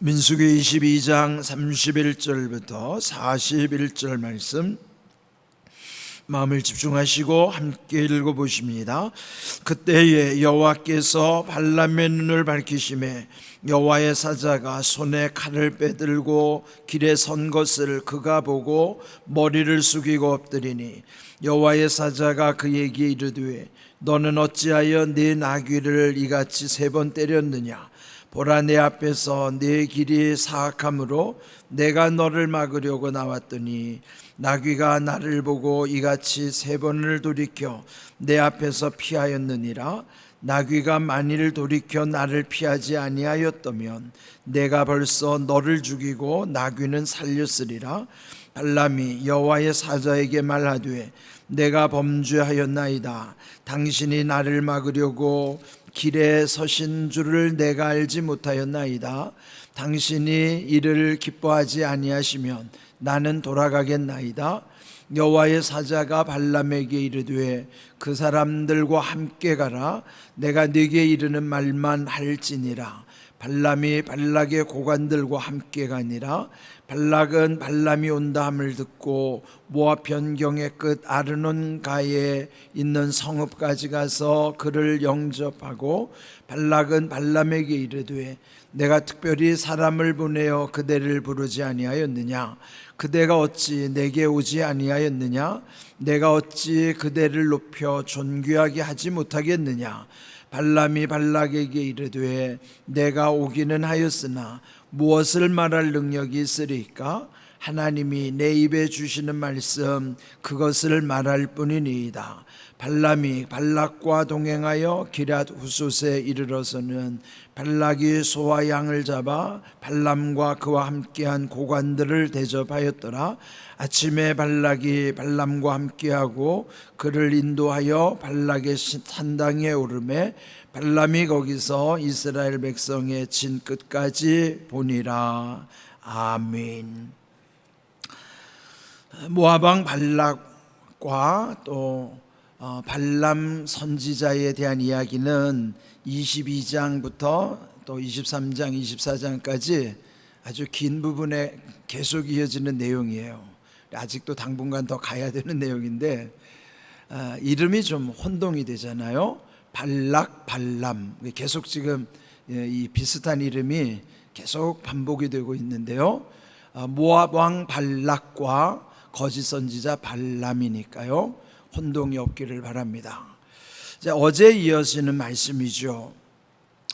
민수기 22장 31절부터 41절 말씀 마음을 집중하시고 함께 읽어보십니다. 그때에 여호와께서 발람의 눈을 밝히시매 여호와의 사자가 손에 칼을 빼들고 길에 선 것을 그가 보고 머리를 숙이고 엎드리니 여호와의 사자가 그에게 이르되 너는 어찌하여 네 나귀를 이같이 3번 때렸느냐? 보라, 내 앞에서 네 길이 사악함으로 내가 너를 막으려고 나왔더니 나귀가 나를 보고 이같이 3번을 돌이켜 내 앞에서 피하였느니라. 나귀가 만일 돌이켜 나를 피하지 아니하였다면 내가 벌써 너를 죽이고 나귀는 살렸으리라. 발람이 여호와의 사자에게 말하되 내가 범죄하였나이다. 당신이 나를 막으려고 길에 서신 줄을 내가 알지 못하였나이다. 당신이 이를 기뻐하지 아니하시면 나는 돌아가겠나이다. 여호와의 사자가 발람에게 이르되 그 사람들과 함께 가라. 내가 네게 이르는 말만 할지니라. 발람이 발락의 고관들과 함께 가니라. 발락은 발람이 온다 함을 듣고 모압 변경의 끝 아르논가에 있는 성읍까지 가서 그를 영접하고 발락은 발람에게 이르되 내가 특별히 사람을 보내어 그대를 부르지 아니하였느냐? 그대가 어찌 내게 오지 아니하였느냐? 내가 어찌 그대를 높여 존귀하게 하지 못하겠느냐? 발람이 발락에게 이르되 내가 오기는 하였으나 무엇을 말할 능력이 있으리까? 하나님이 내 입에 주시는 말씀 그것을 말할 뿐이니이다. 발람이 발락과 동행하여 기럇 후솥에 이르러서는 발락이 소와 양을 잡아 발람과 그와 함께한 고관들을 대접하였더라. 아침에 발락이 발람과 함께하고 그를 인도하여 발락의 산당에 오르매 발람이 거기서 이스라엘 백성의 진 끝까지 보니라. 아멘. 모압 왕 발락과 또 발람 선지자에 대한 이야기는 22장부터 또 23장, 24장까지 아주 긴 부분에 계속 이어지는 내용이에요. 아직도 당분간 더 가야 되는 내용인데 이름이 좀 혼동이 되잖아요. 발락, 발람 계속 지금 이 비슷한 이름이 계속 반복이 되고 있는데요. 모압 왕 발락과 거짓 선지자 발람이니까요. 혼동이 없기를 바랍니다. 이제 어제 이어지는 말씀이죠.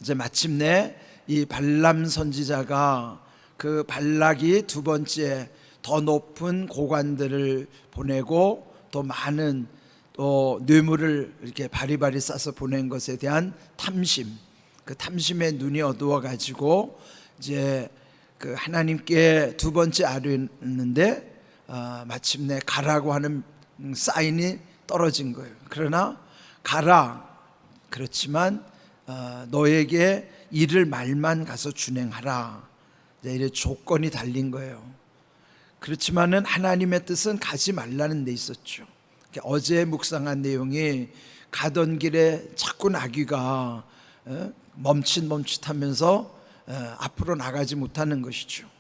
이제 마침내 이 발람 선지자가 그 발락이 두 번째 더 높은 고관들을 보내고 또 많은 또 뇌물을 이렇게 바리바리 싸서 보낸 것에 대한 탐심, 그 탐심에 눈이 어두워 가지고 이제 그 하나님께 두 번째 아뢰는데 마침내 가라고 하는 사인이 떨어진 거예요. 그러나 가라, 그렇지만 너에게 이를 말만 가서 준행하라. 이래 조건이 달린 거예요. 그렇지만은 하나님의 뜻은 가지 말라는 데 있었죠. 어제 묵상한 내용이 가던 길에 자꾸 나귀가 멈칫멈칫하면서 앞으로 나가지 못하는 것이죠.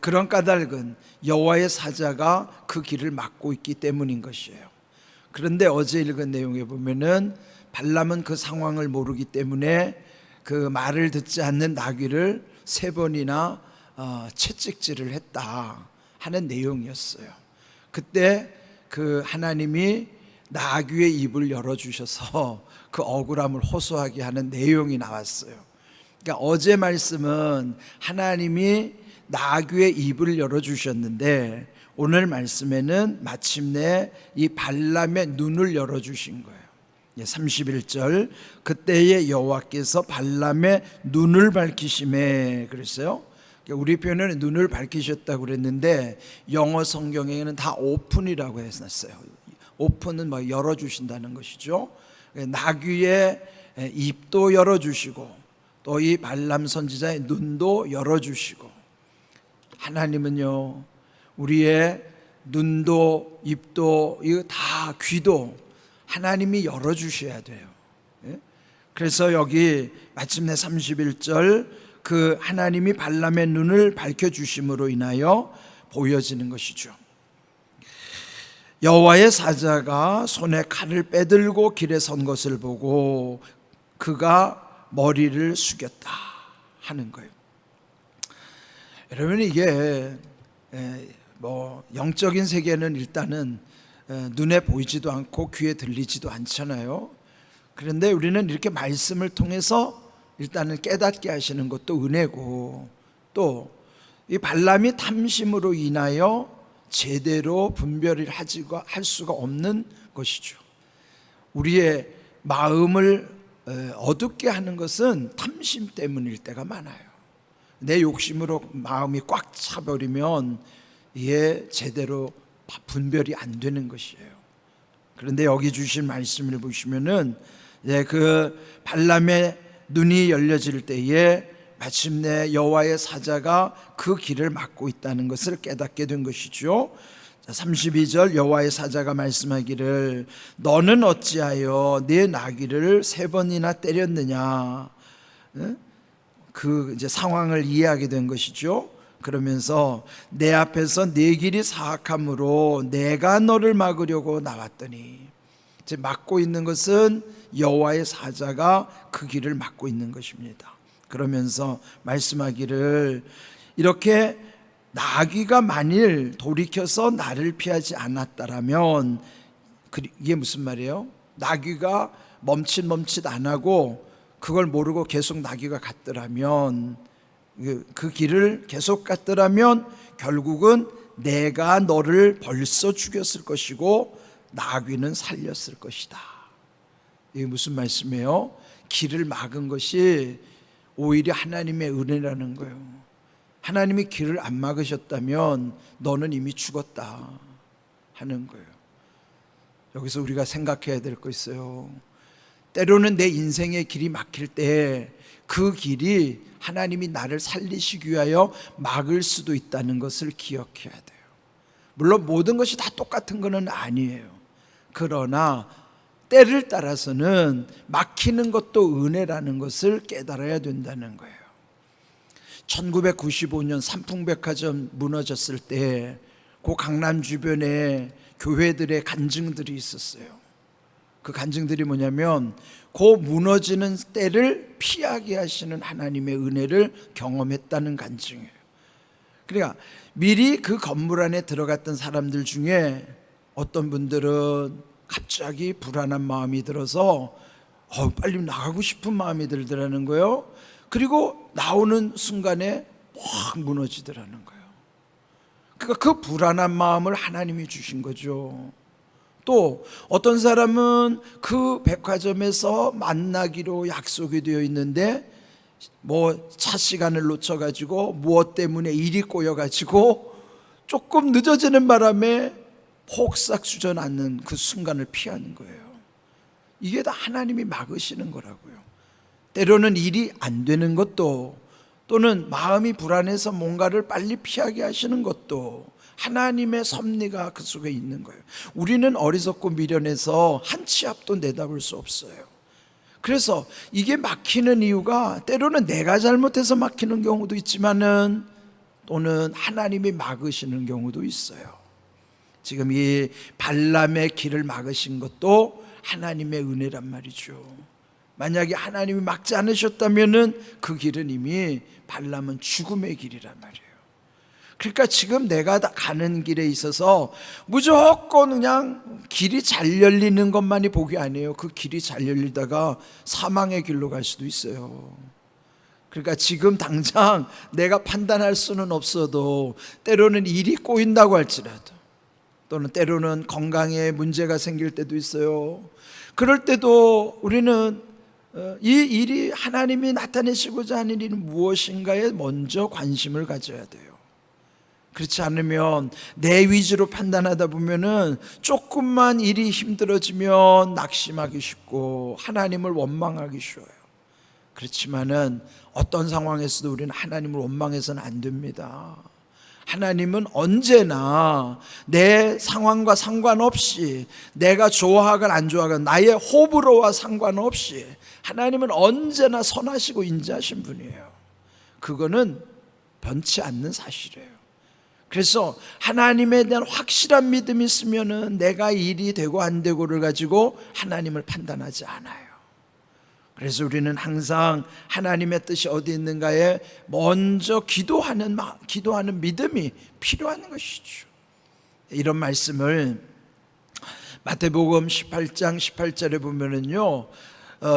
그런 까닭은 여호와의 사자가 그 길을 막고 있기 때문인 것이에요. 그런데 어제 읽은 내용에 보면은 발람은 그 상황을 모르기 때문에 그 말을 듣지 않는 나귀를 3번이나 채찍질을 했다 하는 내용이었어요. 그때 그 하나님이 나귀의 입을 열어주셔서 그 억울함을 호소하게 하는 내용이 나왔어요. 그러니까 어제 말씀은 하나님이 나귀의 입을 열어주셨는데 오늘 말씀에는 마침내 이 발람의 눈을 열어주신 거예요. 31절 그때에 여호와께서 발람의 눈을 밝히시매 그랬어요. 우리 표현은 눈을 밝히셨다고 그랬는데 영어 성경에는 다 오픈이라고 해놨어요. 오픈은 뭐 열어주신다는 것이죠. 나귀의 입도 열어주시고 또 이 발람 선지자의 눈도 열어주시고, 하나님은요 우리의 눈도 입도 이거 다 귀도 하나님이 열어주셔야 돼요. 그래서 여기 마침내 31절 그 하나님이 발람의 눈을 밝혀주심으로 인하여 보여지는 것이죠. 여호와의 사자가 손에 칼을 빼들고 길에 선 것을 보고 그가 머리를 숙였다 하는 거예요. 여러분, 이게 영적인 세계는 일단은 눈에 보이지도 않고 귀에 들리지도 않잖아요. 그런데 우리는 이렇게 말씀을 통해서 일단은 깨닫게 하시는 것도 은혜고, 또 이 발람이 탐심으로 인하여 제대로 분별을 할 수가 없는 것이죠. 우리의 마음을 어둡게 하는 것은 탐심 때문일 때가 많아요. 내 욕심으로 마음이 꽉 차버리면 이게 제대로 분별이 안 되는 것이에요. 그런데 여기 주신 말씀을 보시면은 그 발람의 눈이 열려질 때에 마침내 여호와의 사자가 그 길을 막고 있다는 것을 깨닫게 된 것이죠. 32절 여호와의 사자가 말씀하기를 너는 어찌하여 내 나귀를 3번이나 때렸느냐. 그 이제 상황을 이해하게 된 것이죠. 그러면서 내 앞에서 네 길이 사악함으로 내가 너를 막으려고 나왔더니, 이제 막고 있는 것은 여호와의 사자가 그 길을 막고 있는 것입니다. 그러면서 말씀하기를 이렇게 나귀가 만일 돌이켜서 나를 피하지 않았다라면, 이게 무슨 말이에요? 나귀가 멈칫 안 하고 그걸 모르고 계속 나귀가 갔더라면, 그 길을 계속 갔더라면 결국은 내가 너를 벌써 죽였을 것이고 나귀는 살렸을 것이다. 이게 무슨 말씀이에요? 길을 막은 것이 오히려 하나님의 은혜라는 거예요. 하나님이 길을 안 막으셨다면 너는 이미 죽었다 하는 거예요. 여기서 우리가 생각해야 될 거 있어요. 때로는 내 인생의 길이 막힐 때 그 길이 하나님이 나를 살리시기 위하여 막을 수도 있다는 것을 기억해야 돼요. 물론 모든 것이 다 똑같은 것은 아니에요. 그러나 때를 따라서는 막히는 것도 은혜라는 것을 깨달아야 된다는 거예요. 1995년 삼풍백화점 무너졌을 때 그 강남 주변에 교회들의 간증들이 있었어요. 그 간증들이 뭐냐면 그 무너지는 때를 피하게 하시는 하나님의 은혜를 경험했다는 간증이에요. 그러니까 미리 그 건물 안에 들어갔던 사람들 중에 어떤 분들은 갑자기 불안한 마음이 들어서 빨리 나가고 싶은 마음이 들더라는 거예요. 그리고 나오는 순간에 확 무너지더라는 거예요. 그러니까 그 불안한 마음을 하나님이 주신 거죠. 또 어떤 사람은 그 백화점에서 만나기로 약속이 되어 있는데 차 시간을 놓쳐가지고 무엇 때문에 일이 꼬여가지고 조금 늦어지는 바람에 폭삭 주저앉는 그 순간을 피하는 거예요. 이게 다 하나님이 막으시는 거라고요. 때로는 일이 안 되는 것도, 또는 마음이 불안해서 뭔가를 빨리 피하게 하시는 것도 하나님의 섭리가 그 속에 있는 거예요. 우리는 어리석고 미련해서 한 치 앞도 내다볼 수 없어요. 그래서 이게 막히는 이유가 때로는 내가 잘못해서 막히는 경우도 있지만은 또는 하나님이 막으시는 경우도 있어요. 지금 이 발람의 길을 막으신 것도 하나님의 은혜란 말이죠. 만약에 하나님이 막지 않으셨다면은 그 길은 이미 발람은 죽음의 길이란 말이에요. 그러니까 지금 내가 가는 길에 있어서 무조건 그냥 길이 잘 열리는 것만이 복이 아니에요. 그 길이 잘 열리다가 사망의 길로 갈 수도 있어요. 그러니까 지금 당장 내가 판단할 수는 없어도 때로는 일이 꼬인다고 할지라도, 또는 때로는 건강에 문제가 생길 때도 있어요. 그럴 때도 우리는 이 일이 하나님이 나타내시고자 하는 일은 무엇인가에 먼저 관심을 가져야 돼요. 그렇지 않으면 내 위주로 판단하다 보면은 조금만 일이 힘들어지면 낙심하기 쉽고 하나님을 원망하기 쉬워요. 그렇지만은 어떤 상황에서도 우리는 하나님을 원망해서는 안 됩니다. 하나님은 언제나 내 상황과 상관없이, 내가 좋아하건 안 좋아하건 나의 호불호와 상관없이 하나님은 언제나 선하시고 인자하신 분이에요. 그거는 변치 않는 사실이에요. 그래서 하나님에 대한 확실한 믿음이 있으면은 내가 일이 되고 안 되고를 가지고 하나님을 판단하지 않아요. 그래서 우리는 항상 하나님의 뜻이 어디 있는가에 먼저 기도하는 믿음이 필요한 것이죠. 이런 말씀을 마태복음 18장 18절에 보면은요,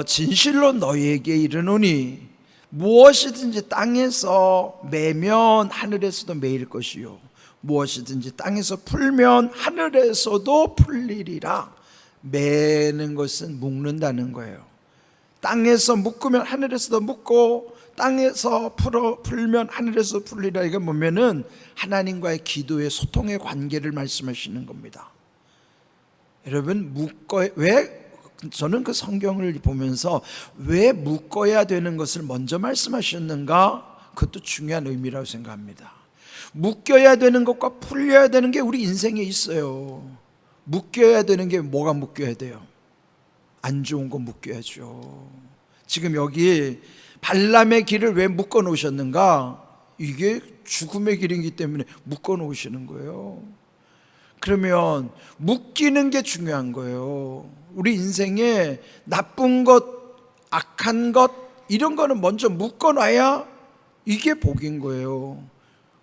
진실로 너희에게 이르노니 무엇이든지 땅에서 매면 하늘에서도 매일 것이요 무엇이든지 땅에서 풀면 하늘에서도 풀리리라. 매는 것은 묶는다는 거예요. 땅에서 묶으면 하늘에서도 묶고 땅에서 풀면 하늘에서 풀리라. 이거 보면은 하나님과의 기도의 소통의 관계를 말씀하시는 겁니다. 여러분, 왜 저는 그 성경을 보면서 왜 묶어야 되는 것을 먼저 말씀하셨는가? 그것도 중요한 의미라고 생각합니다. 묶여야 되는 것과 풀려야 되는 게 우리 인생에 있어요. 묶여야 되는 게 뭐가 묶여야 돼요? 안 좋은 거 묶여야죠. 지금 여기 발람의 길을 왜 묶어 놓으셨는가? 이게 죽음의 길이기 때문에 묶어 놓으시는 거예요. 그러면 묶이는 게 중요한 거예요. 우리 인생에 나쁜 것, 악한 것, 이런 거는 먼저 묶어놔야 이게 복인 거예요.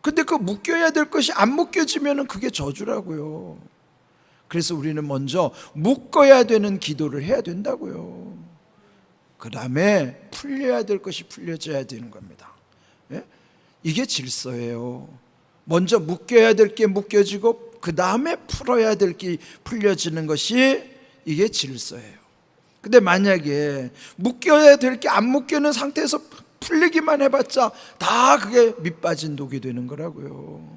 근데 그 묶여야 될 것이 안 묶여지면 그게 저주라고요. 그래서 우리는 먼저 묶어야 되는 기도를 해야 된다고요. 그 다음에 풀려야 될 것이 풀려져야 되는 겁니다. 예? 이게 질서예요. 먼저 묶여야 될 게 묶여지고 그 다음에 풀어야 될 게 풀려지는 것이 이게 질서예요. 근데 만약에 묶여야 될 게 안 묶이는 상태에서 풀리기만 해봤자 다 그게 밑빠진 독이 되는 거라고요.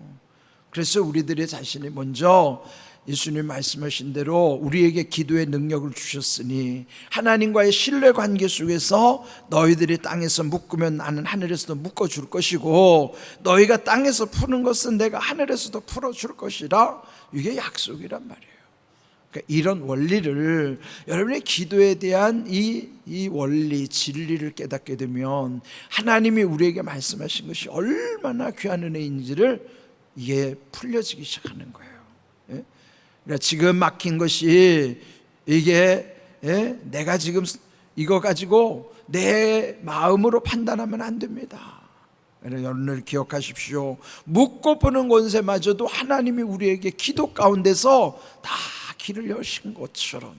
그래서 우리들의 자신이 먼저 예수님 말씀하신 대로 우리에게 기도의 능력을 주셨으니 하나님과의 신뢰 관계 속에서 너희들이 땅에서 묶으면 나는 하늘에서도 묶어줄 것이고 너희가 땅에서 푸는 것은 내가 하늘에서도 풀어줄 것이라. 이게 약속이란 말이에요. 그러니까 이런 원리를, 여러분의 기도에 대한 이 원리, 진리를 깨닫게 되면 하나님이 우리에게 말씀하신 것이 얼마나 귀한 은혜인지를 이게 풀려지기 시작하는 거예요. 그러니까 지금 막힌 것이 이게 내가 지금 이거 가지고 내 마음으로 판단하면 안 됩니다. 여러분들 기억하십시오. 묻고 보는 권세마저도 하나님이 우리에게 기도 가운데서 다 길을 여신 것처럼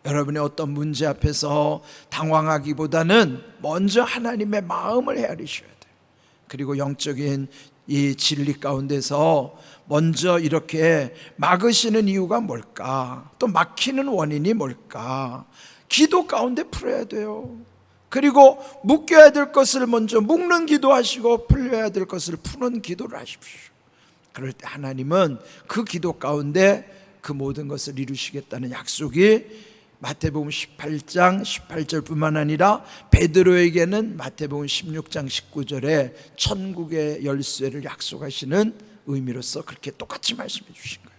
여러분의 어떤 문제 앞에서 당황하기보다는 먼저 하나님의 마음을 헤아리셔야 돼요. 그리고 영적인 이 진리 가운데서 먼저 이렇게 막으시는 이유가 뭘까? 또 막히는 원인이 뭘까? 기도 가운데 풀어야 돼요. 그리고 묶여야 될 것을 먼저 묶는 기도하시고 풀려야 될 것을 푸는 기도를 하십시오. 그럴 때 하나님은 그 기도 가운데 그 모든 것을 이루시겠다는 약속이 마태복음 18장 18절뿐만 아니라 베드로에게는 마태복음 16장 19절에 천국의 열쇠를 약속하시는 의미로서 그렇게 똑같이 말씀해 주신 거예요.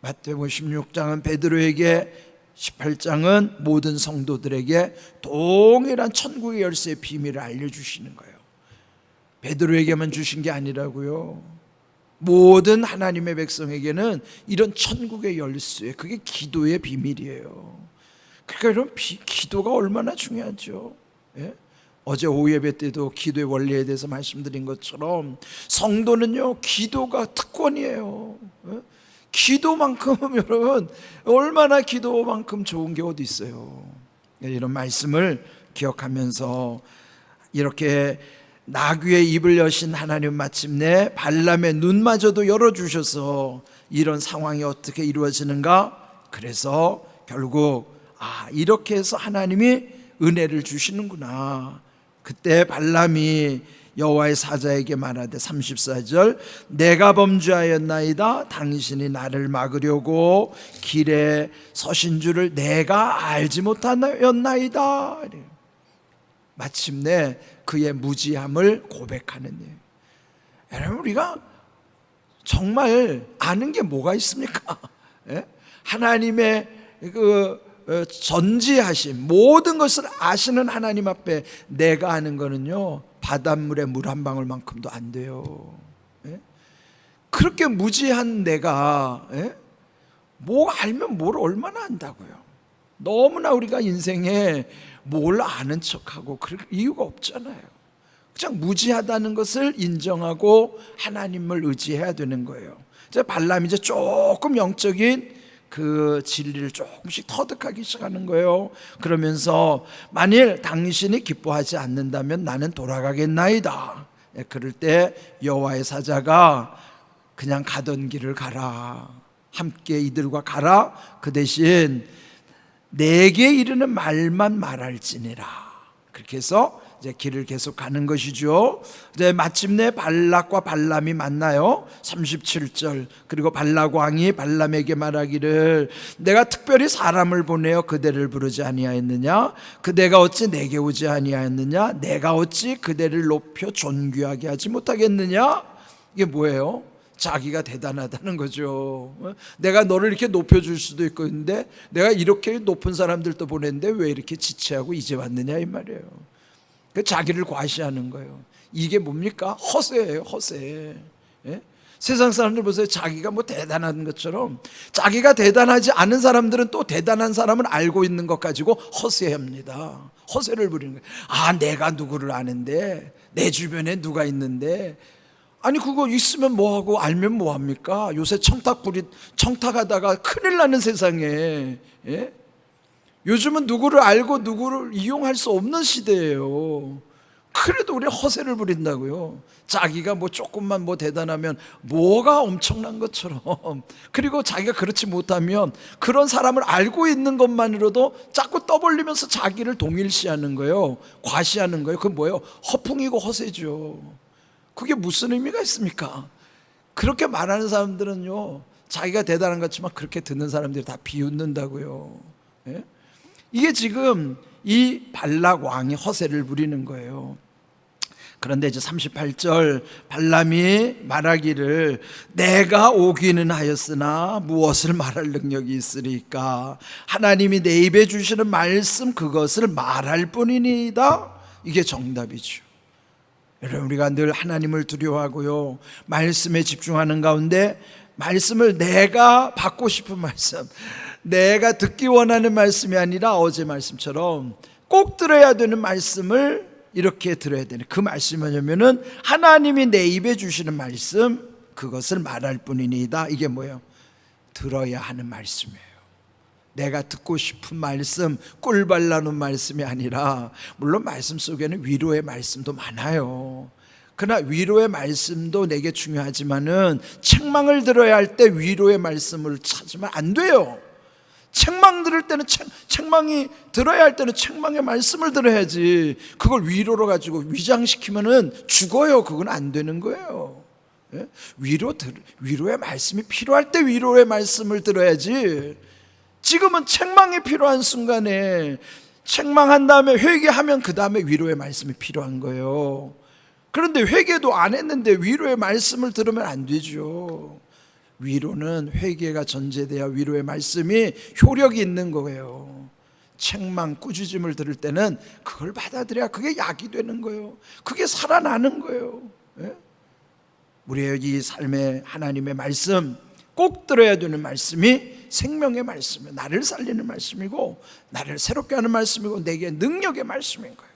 마태복음 16장은 베드로에게, 18장은 모든 성도들에게 동일한 천국의 열쇠의 비밀을 알려주시는 거예요. 베드로에게만 주신 게 아니라고요. 모든 하나님의 백성에게는 이런 천국의 열쇠, 그게 기도의 비밀이에요. 그러니까 이런 기도가 얼마나 중요하죠. 예? 어제 오후 예배 때도 기도의 원리에 대해서 말씀드린 것처럼 성도는요, 기도가 특권이에요. 예? 기도만큼 여러분 얼마나 기도만큼 좋은 게 어디 있어요. 이런 말씀을 기억하면서 이렇게 나귀의 입을 여신 하나님, 마침내 발람의 눈마저도 열어주셔서 이런 상황이 어떻게 이루어지는가. 그래서 결국 이렇게 해서 하나님이 은혜를 주시는구나. 그때 발람이 여호와의 사자에게 말하되 34절 내가 범죄하였나이다. 당신이 나를 막으려고 길에 서신 줄을 내가 알지 못하였나이다. 마침내 그의 무지함을 고백하는 일. 여러분, 우리가 정말 아는 게 뭐가 있습니까? 예? 하나님의 그 전지하신 모든 것을 아시는 하나님 앞에 내가 아는 거는요 바닷물에 물 한 방울만큼도 안 돼요. 예? 그렇게 무지한 내가 뭐 알면 뭘 얼마나 안다고요. 너무나 우리가 인생에 뭘 아는 척하고 그럴 이유가 없잖아요. 그냥 무지하다는 것을 인정하고 하나님을 의지해야 되는 거예요. 이제 발람이 이제 조금 영적인 그 진리를 조금씩 터득하기 시작하는 거예요. 그러면서 만일 당신이 기뻐하지 않는다면 나는 돌아가겠나이다. 그럴 때 여호와의 사자가 그냥 가던 길을 가라, 함께 이들과 가라. 그 대신 내게 이르는 말만 말할지니라. 그렇게 해서 이제 길을 계속 가는 것이죠. 이제 마침내 발락과 발람이 만나요. 37절. 그리고 발락 왕이 발람에게 말하기를 내가 특별히 사람을 보내어 그대를 부르지 아니하였느냐? 그대가 어찌 내게 오지 아니하였느냐? 내가 어찌 그대를 높여 존귀하게 하지 못하겠느냐? 이게 뭐예요? 자기가 대단하다는 거죠. 내가 너를 이렇게 높여줄 수도 있고, 근데 내가 이렇게 높은 사람들도 보냈는데 왜 이렇게 지체하고 이제 왔느냐 이 말이에요. 자기를 과시하는 거예요. 이게 뭡니까? 허세예요, 허세. 예? 세상 사람들 보세요. 자기가 뭐 대단한 것처럼, 자기가 대단하지 않은 사람들은 또 대단한 사람을 알고 있는 것 가지고 허세합니다. 허세를 부리는 거예요. 아, 내가 누구를 아는데, 내 주변에 누가 있는데. 아니 그거 있으면 뭐하고 알면 뭐합니까? 요새 청탁하다가 큰일 나는 세상에, 예? 요즘은 누구를 알고 누구를 이용할 수 없는 시대예요. 그래도 우리 허세를 부린다고요. 자기가 뭐 조금만 뭐 대단하면 뭐가 엄청난 것처럼, 그리고 자기가 그렇지 못하면 그런 사람을 알고 있는 것만으로도 자꾸 떠벌리면서 자기를 동일시하는 거예요. 과시하는 거예요. 그건 뭐예요? 허풍이고 허세죠. 그게 무슨 의미가 있습니까? 그렇게 말하는 사람들은요, 자기가 대단한 것 같지만 그렇게 듣는 사람들이 다 비웃는다고요. 예? 이게 지금 이 발락 왕이 허세를 부리는 거예요. 그런데 이제 38절 발람이 말하기를 내가 오기는 하였으나 무엇을 말할 능력이 있으리까? 하나님이 내 입에 주시는 말씀 그것을 말할 뿐이니이다. 이게 정답이죠. 여러분, 우리가 늘 하나님을 두려워하고요, 말씀에 집중하는 가운데 말씀을 내가 받고 싶은 말씀, 내가 듣기 원하는 말씀이 아니라 어제 말씀처럼 꼭 들어야 되는 말씀을 이렇게 들어야 되는, 그 말씀이 뭐냐면은 하나님이 내 입에 주시는 말씀 그것을 말할 뿐이니이다. 이게 뭐예요? 들어야 하는 말씀이에요. 내가 듣고 싶은 말씀, 꿀 발라놓은 말씀이 아니라, 물론 말씀 속에는 위로의 말씀도 많아요. 그러나 위로의 말씀도 내게 중요하지만은 책망을 들어야 할 때 위로의 말씀을 찾으면 안 돼요. 책망 들을 때는 책망이 들어야 할 때는 책망의 말씀을 들어야지, 그걸 위로로 가지고 위장시키면은 죽어요. 그건 안 되는 거예요. 예? 위로의 말씀이 필요할 때 위로의 말씀을 들어야지. 지금은 책망이 필요한 순간에 책망한 다음에 회개하면 그 다음에 위로의 말씀이 필요한 거예요. 그런데 회개도 안 했는데 위로의 말씀을 들으면 안 되죠. 위로는 회개가 전제되어 위로의 말씀이 효력이 있는 거예요. 책망, 꾸짖음을 들을 때는 그걸 받아들여야 그게 약이 되는 거예요. 그게 살아나는 거예요. 예? 우리의 이 삶의 하나님의 말씀, 꼭 들어야 되는 말씀이 생명의 말씀이에요. 나를 살리는 말씀이고, 나를 새롭게 하는 말씀이고, 내게 능력의 말씀인 거예요.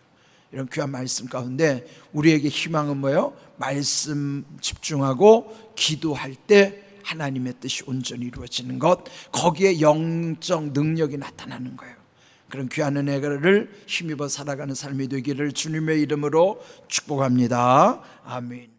이런 귀한 말씀 가운데 우리에게 희망은 뭐예요? 말씀 집중하고 기도할 때 하나님의 뜻이 온전히 이루어지는 것, 거기에 영적 능력이 나타나는 거예요. 그런 귀한 은혜를 힘입어 살아가는 삶이 되기를 주님의 이름으로 축복합니다. 아멘.